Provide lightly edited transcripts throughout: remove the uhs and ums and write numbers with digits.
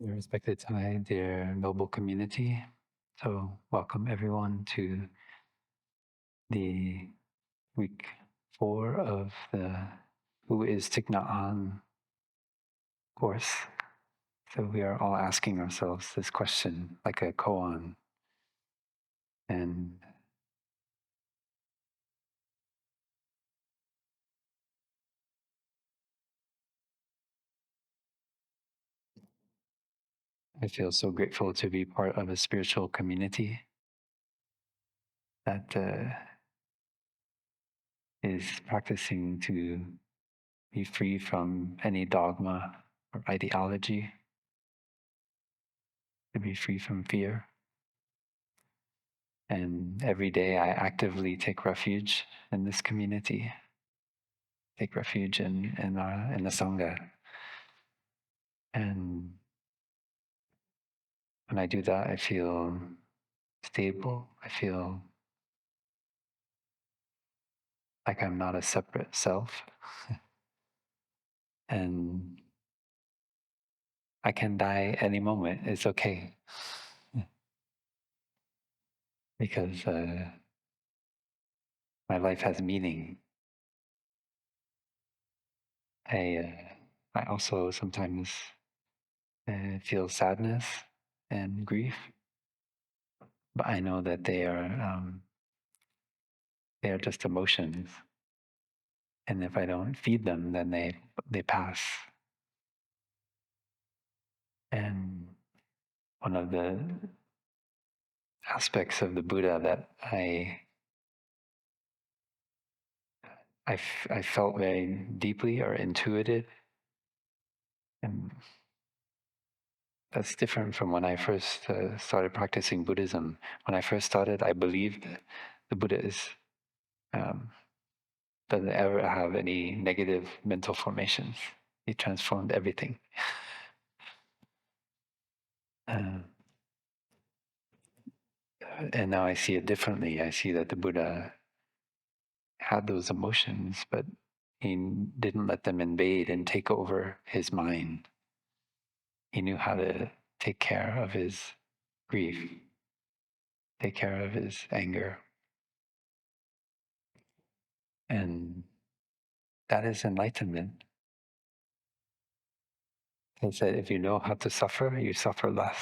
Your respected Thai, dear noble community. So, welcome everyone to the week 4 of the Who is Thich Nhat Hanh course. So, we are all asking ourselves this question like a koan. And I feel so grateful to be part of a spiritual community that is practicing to be free from any dogma or ideology, to be free from fear. And every day I actively take refuge in this community, take refuge in the Sangha. And when I do that, I feel stable. I feel like I'm not a separate self. And I can die any moment. It's okay. Because my life has meaning. I also sometimes feel sadness and grief, but I know that they are just emotions, and if I don't feed them, then they pass. And one of the aspects of the Buddha that I felt very deeply or intuited, and that's different from when I first started practicing Buddhism. When I first started, I believed the Buddha doesn't ever have any negative mental formations. He transformed everything. Um, and now I see it differently. I see that the Buddha had those emotions, but he didn't let them invade and take over his mind. He knew how to take care of his grief, take care of his anger. And that is enlightenment. He said, if you know how to suffer, you suffer less.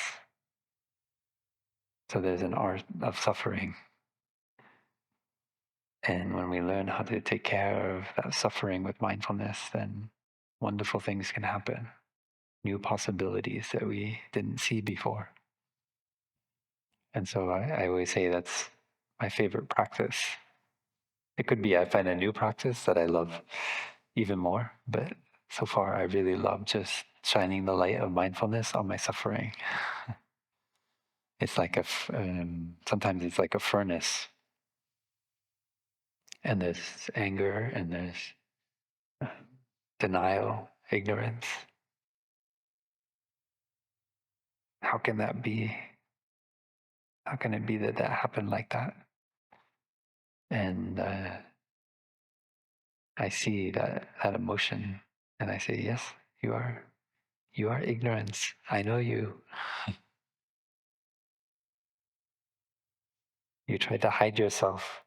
So there's an art of suffering. And when we learn how to take care of that suffering with mindfulness, then wonderful things can happen. New possibilities that we didn't see before. And so I always say that's my favorite practice. It could be I find a new practice that I love even more, but so far I really love just shining the light of mindfulness on my suffering. It's like sometimes it's like a furnace, and there's anger, and there's denial, ignorance. How can that be? How can it be that that happened like that? And I see that emotion, and I say, yes, you are ignorance. I know you. You try to hide yourself.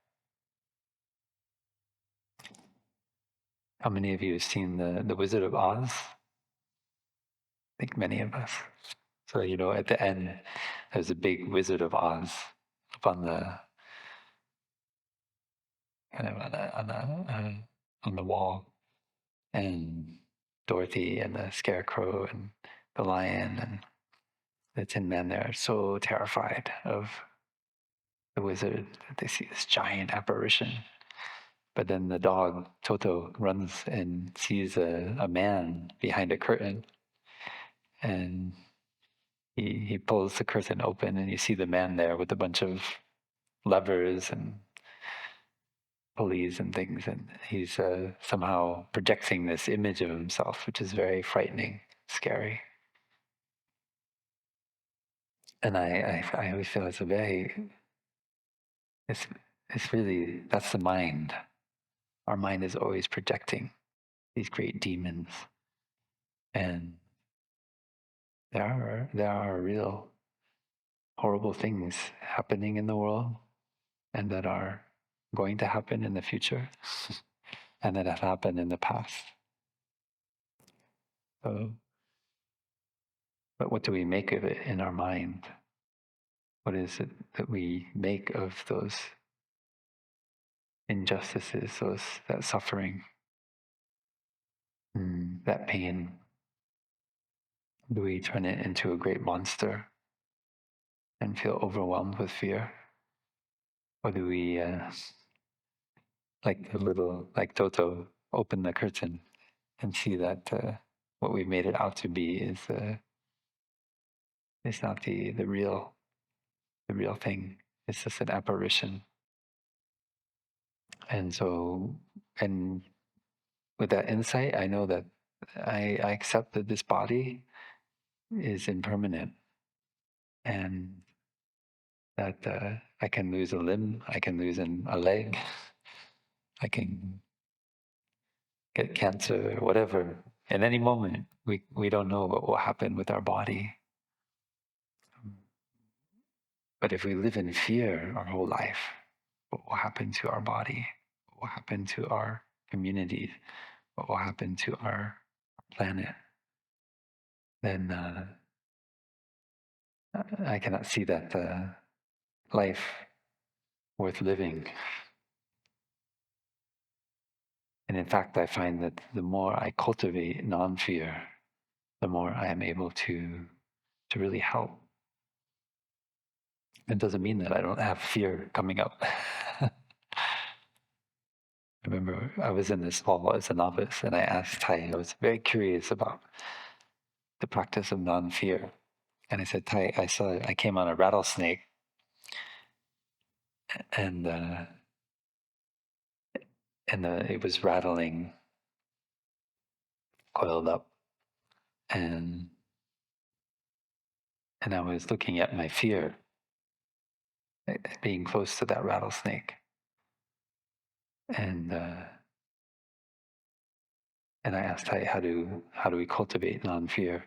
How many of you have seen the Wizard of Oz? I think many of us. So at the end, there's a big Wizard of Oz up on the kind of on the wall, and Dorothy and the Scarecrow and the lion and the Tin Man, they're so terrified of the wizard that they see this giant apparition. But then the dog, Toto, runs and sees a man behind a curtain, and he pulls the curtain open, and you see the man there with a bunch of levers and pulleys and things, and he's somehow projecting this image of himself, which is very frightening, scary. And I always feel it's really, that's the mind. Our mind is always projecting these great demons. And there are real horrible things happening in the world, and that are going to happen in the future, and that have happened in the past. So, but what do we make of it in our mind? What is it that we make of those injustices, that suffering, that pain? Do we turn it into a great monster and feel overwhelmed with fear? Or do we, like Toto, open the curtain and see that what we've made it out to be is not the real thing. It's just an apparition. And so, and with that insight, I know that I accept that this body is impermanent, and that I can lose a limb, I can lose a leg, I can get cancer, whatever. At any moment, we don't know what will happen with our body. But if we live in fear our whole life, what will happen to our body? What will happen to our communities? What will happen to our planet? Then I cannot see that life worth living. And in fact, I find that the more I cultivate non-fear, the more I am able to really help. It doesn't mean that I don't have fear coming up. I remember I was in this hall as a novice, and I asked Tai, I was very curious about the practice of non-fear. And I said, Tai, I came on a rattlesnake, and it was rattling, coiled up, and I was looking at my fear, being close to that rattlesnake, and I asked Tai, how do we cultivate non-fear?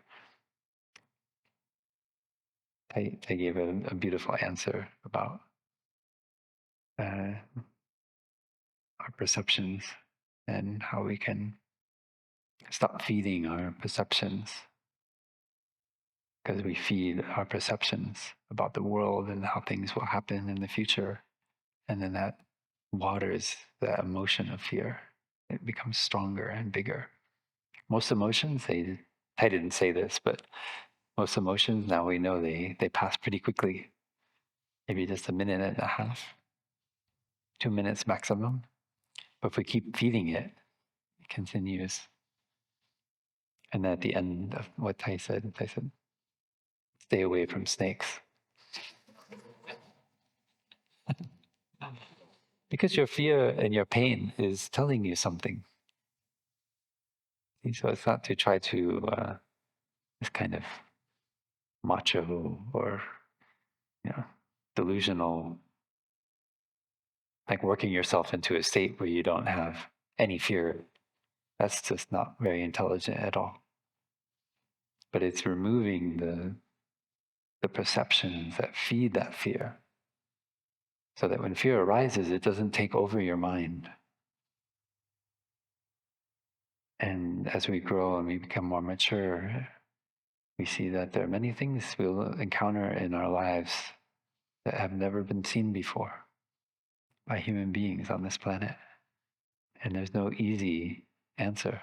Tai gave a beautiful answer about our perceptions and how we can stop feeding our perceptions, because we feed our perceptions about the world and how things will happen in the future, and then that waters the emotion of fear. It becomes stronger and bigger. Most emotions, I didn't say this, but most emotions, now we know they pass pretty quickly. Maybe just a minute and a half, 2 minutes maximum. But if we keep feeding it, it continues. And at the end of what Tai said, stay away from snakes. Because your fear and your pain is telling you something. So it's not to try to this kind of macho or delusional, like working yourself into a state where you don't have any fear. That's just not very intelligent at all. But it's removing the perceptions that feed that fear, so that when fear arises, it doesn't take over your mind. And as we grow and we become more mature, we see that there are many things we'll encounter in our lives that have never been seen before by human beings on this planet. And there's no easy answer.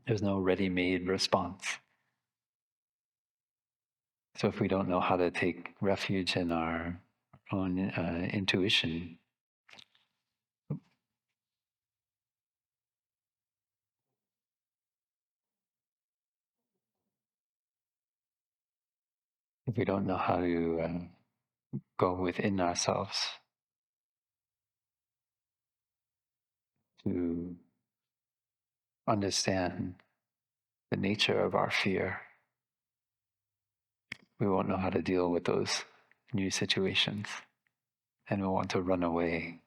There's no ready-made response. So if we don't know how to take refuge in our own intuition, if we don't know how to go within ourselves to understand the nature of our fear, we won't know how to deal with those new situations. And we'll want to run away,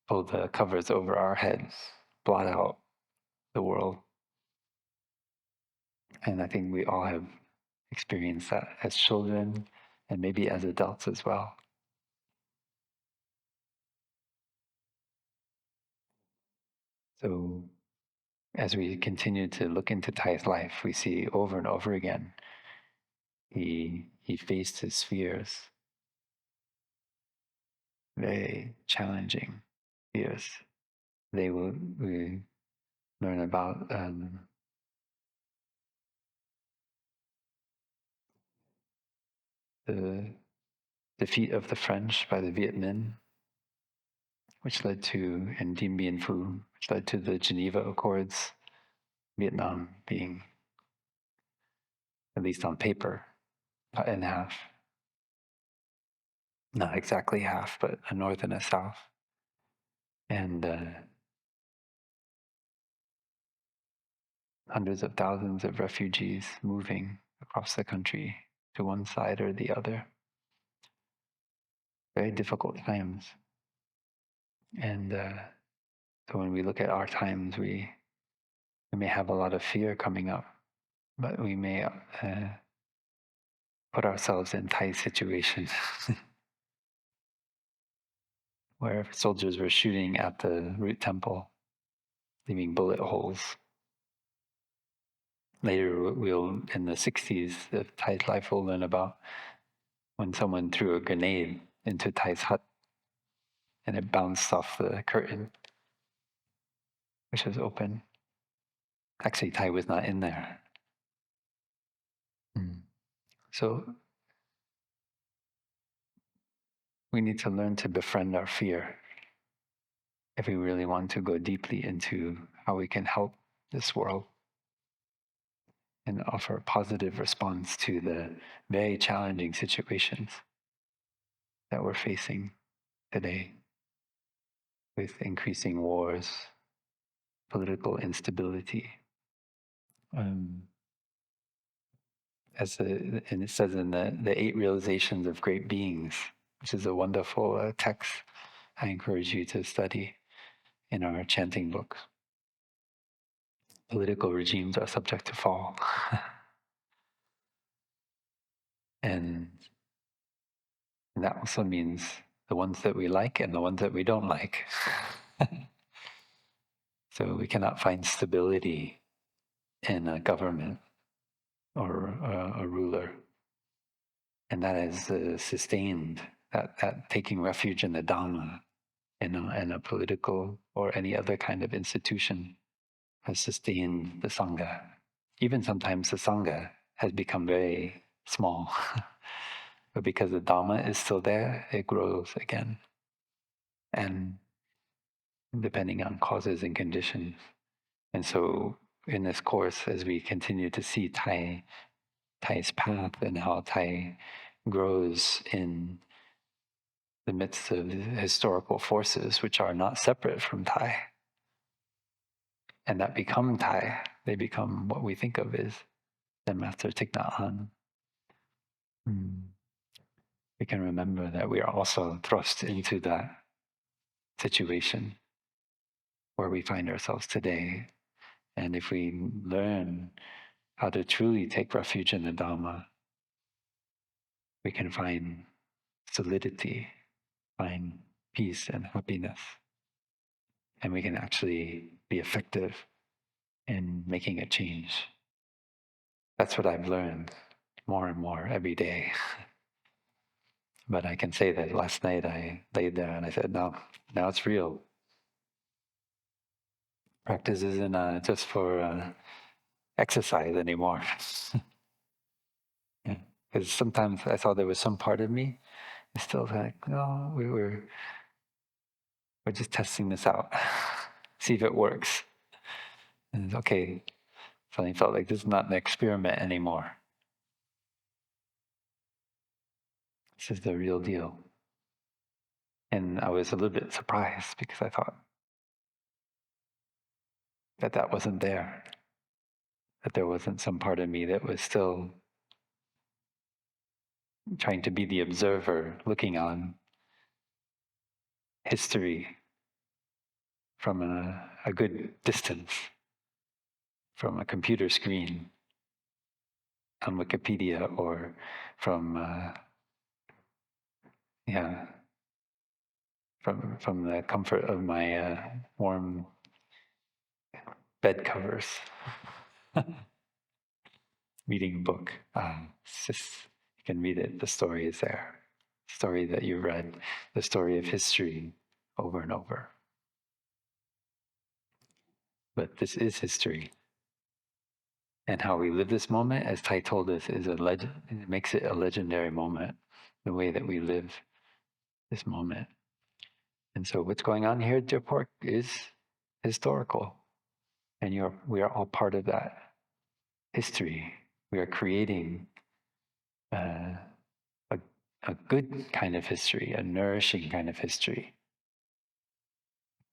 pull the covers over our heads, blot out the world. And I think we all have experienced that as children and maybe as adults as well. So as we continue to look into Thai's life, we see over and over again he faced his fears, very challenging fears. We learn about the defeat of the French by the Viet Minh, which led to, and Dien Bien Phu, which led to the Geneva Accords, Vietnam being, at least on paper, cut in half. Not exactly half, but a north and a south. And hundreds of thousands of refugees moving across the country to one side or the other. Very difficult times. And so when we look at our times, we may have a lot of fear coming up, but we may put ourselves in tight situations where soldiers were shooting at the root temple, leaving bullet holes. Later, we'll, in the 60s, the Thai's life will learn about when someone threw a grenade into Thai's hut and it bounced off the curtain, which was open. Actually, Thai was not in there. So we need to learn to befriend our fear if we really want to go deeply into how we can help this world and offer a positive response to the very challenging situations that we're facing today with increasing wars, political instability. And it says in the 8 realizations of great beings, which is a wonderful text I encourage you to study in our chanting books. Political regimes are subject to fall. And that also means the ones that we like and the ones that we don't like. So we cannot find stability in a government or a ruler. And that is sustained, that taking refuge in the Dharma, in a political or any other kind of institution has sustained the Sangha. Even sometimes the Sangha has become very small. But because the Dharma is still there, it grows again. And depending on causes and conditions. And so in this course, as we continue to see Thai's path and how Thai grows in the midst of historical forces which are not separate from Thai, and that become Thai, they become what we think of as the Master Thich Nhat Hanh. We can remember that we are also thrust into that situation where we find ourselves today. And if we learn how to truly take refuge in the Dhamma, we can find solidity, find peace and happiness. And we can actually be effective in making a change. That's what I've learned more and more every day. But I can say that last night I laid there and I said, no, now it's real. Practice isn't just for exercise anymore. Yeah. Because sometimes I thought there was some part of me, it's still like, no, we're just testing this out, see if it works. And okay, suddenly felt like this is not an experiment anymore. This is the real deal. And I was a little bit surprised because I thought that wasn't there, that there wasn't some part of me that was still trying to be the observer, looking on history from a good distance, from a computer screen, on Wikipedia or from from the comfort of my warm bed covers, reading a book. It's just, you can read it. The story is there. Story that you read, the story of history over and over. But this is history. And how we live this moment, as Tai told us, is a legend. It makes it a legendary moment, the way that we live this moment. And so what's going on here at Deer Park is historical. And we are all part of that history. We are creating a, a good kind of history, a nourishing kind of history.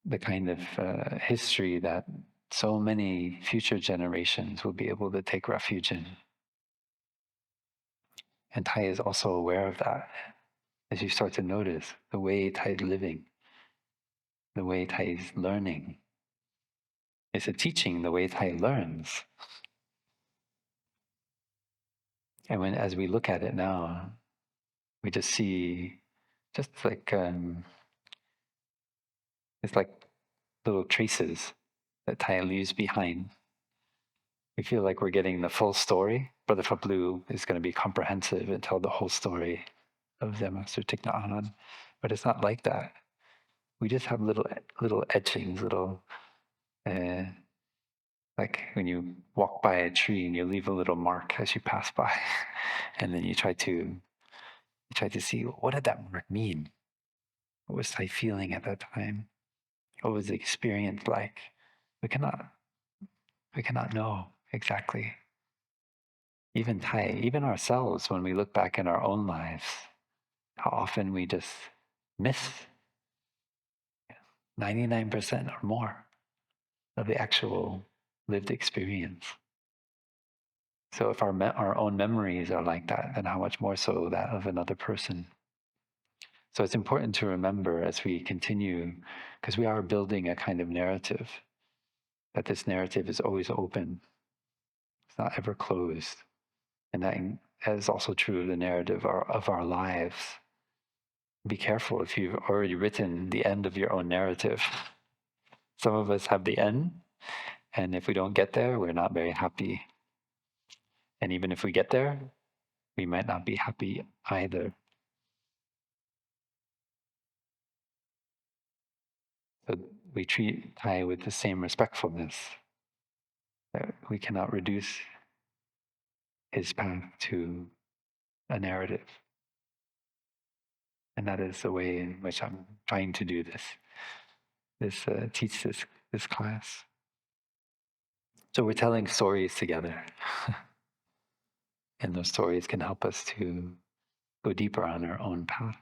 The kind of history that so many future generations will be able to take refuge in. And Tai is also aware of that. As you start to notice the way Tai is living, the way Tai is learning. It's a teaching, the way Tai learns. And as we look at it now, we just see, just like it's like little traces that Tai leaves behind. We feel like we're getting the full story. Brother Phap Luu is going to be comprehensive and tell the whole story of Zen Master Thich Nhat Hanh, but it's not like that. We just have little etchings, little like when you walk by a tree and you leave a little mark as you pass by, and then you try to see, what did that mark mean? What was I feeling at that time? What was the experience like? We cannot know exactly. Even Tai, even ourselves, when we look back in our own lives, how often we just miss 99% or more of the actual lived experience. So if our own memories are like that, then how much more so that of another person? So it's important to remember as we continue, because we are building a kind of narrative, that this narrative is always open. It's not ever closed. And that is also true of the narrative of our lives. Be careful if you've already written the end of your own narrative. Some of us have the end, and if we don't get there, we're not very happy. And even if we get there, we might not be happy either. So we treat Tai with the same respectfulness. That we cannot reduce his path to a narrative. And that is the way in which I'm trying to do teach this class. So we're telling stories together. And those stories can help us to go deeper on our own path.